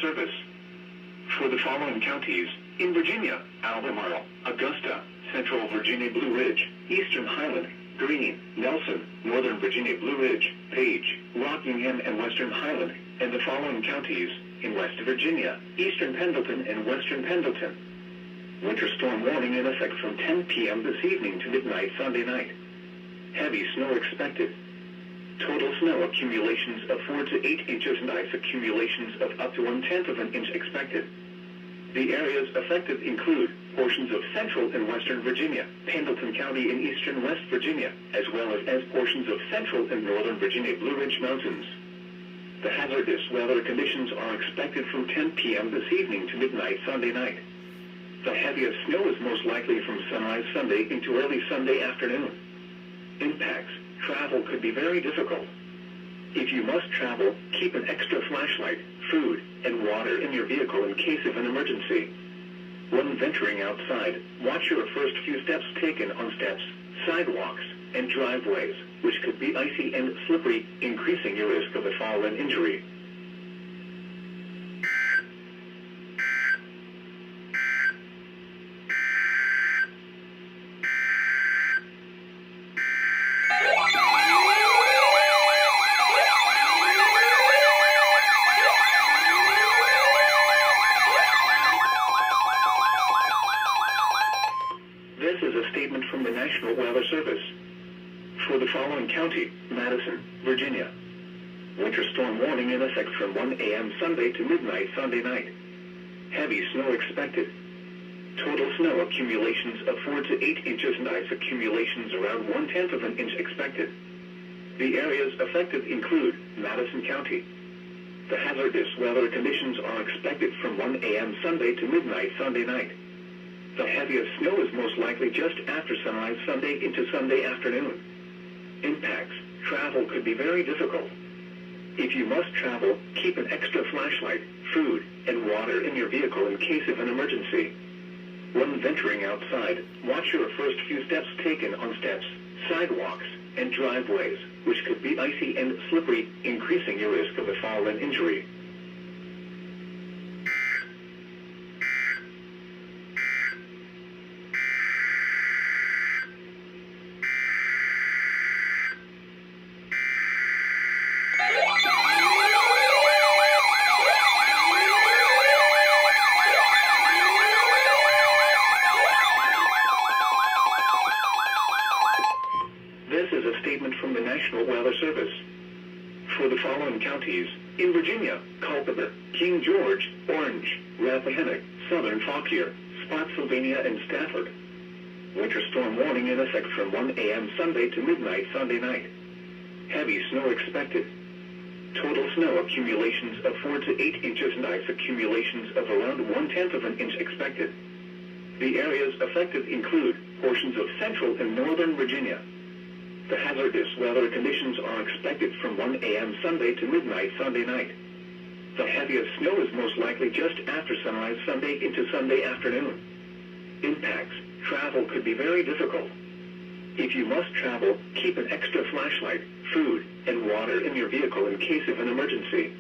Service. For the following counties, in Virginia: Albemarle, Augusta, Central Virginia Blue Ridge, Eastern Highland, Greene, Nelson, Northern Virginia Blue Ridge, Page, Rockingham and Western Highland, and the following counties, in West Virginia: Eastern Pendleton and Western Pendleton. Winter storm warning in effect from 10 p.m. this evening to midnight Sunday night. Heavy snow expected. Total snow accumulations of 4 to 8 inches and ice accumulations of up to 1/10 of an inch expected. The areas affected include portions of central and western Virginia, Pendleton County in eastern West Virginia, as well as portions of central and northern Virginia Blue Ridge Mountains. The hazardous weather conditions are expected from 10 p.m. this evening to midnight Sunday night. The heaviest snow is most likely from sunrise Sunday into early Sunday afternoon. Impacts: travel could be very difficult. If you must travel, keep an extra flashlight, food, and water in your vehicle in case of an emergency. When venturing outside, watch your first few steps taken on steps, sidewalks, and driveways, which could be icy and slippery, increasing your risk of a fall and injury. This is a statement from the National Weather Service. For the following county, Madison, Virginia. Winter storm warning in effect from 1 a.m. Sunday to midnight Sunday night. Heavy snow expected. Total snow accumulations of 4 to 8 inches and ice accumulations around 1/10 of an inch expected. The areas affected include Madison County. The hazardous weather conditions are expected from 1 a.m. Sunday to midnight Sunday night. The heaviest snow is most likely just after sunrise Sunday into Sunday afternoon. Impacts: travel could be very difficult. If you must travel, keep an extra flashlight, food, and water in your vehicle in case of an emergency. When venturing outside, watch your first few steps taken on steps, sidewalks, and driveways, which could be icy and slippery, increasing your risk of a fall and injury. This is a statement from the National Weather Service. For the following counties, in Virginia: Culpeper, King George, Orange, Rappahannock, Southern Fauquier, Spotsylvania, and Stafford. Winter storm warning in effect from 1 a.m. Sunday to midnight Sunday night. Heavy snow expected. Total snow accumulations of 4 to 8 inches and ice accumulations of around 1/10 of an inch expected. The areas affected include portions of central and northern Virginia. The hazardous weather conditions are expected from 1 a.m. Sunday to midnight Sunday night. The heaviest snow is most likely just after sunrise Sunday into Sunday afternoon. Impacts: travel could be very difficult. If you must travel, keep an extra flashlight, food, and water in your vehicle in case of an emergency.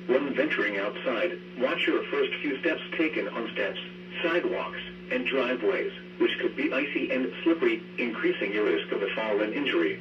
When venturing outside, watch your first few steps taken on steps, sidewalks, and driveways, which could be icy and slippery, increasing your risk of a fall and injury.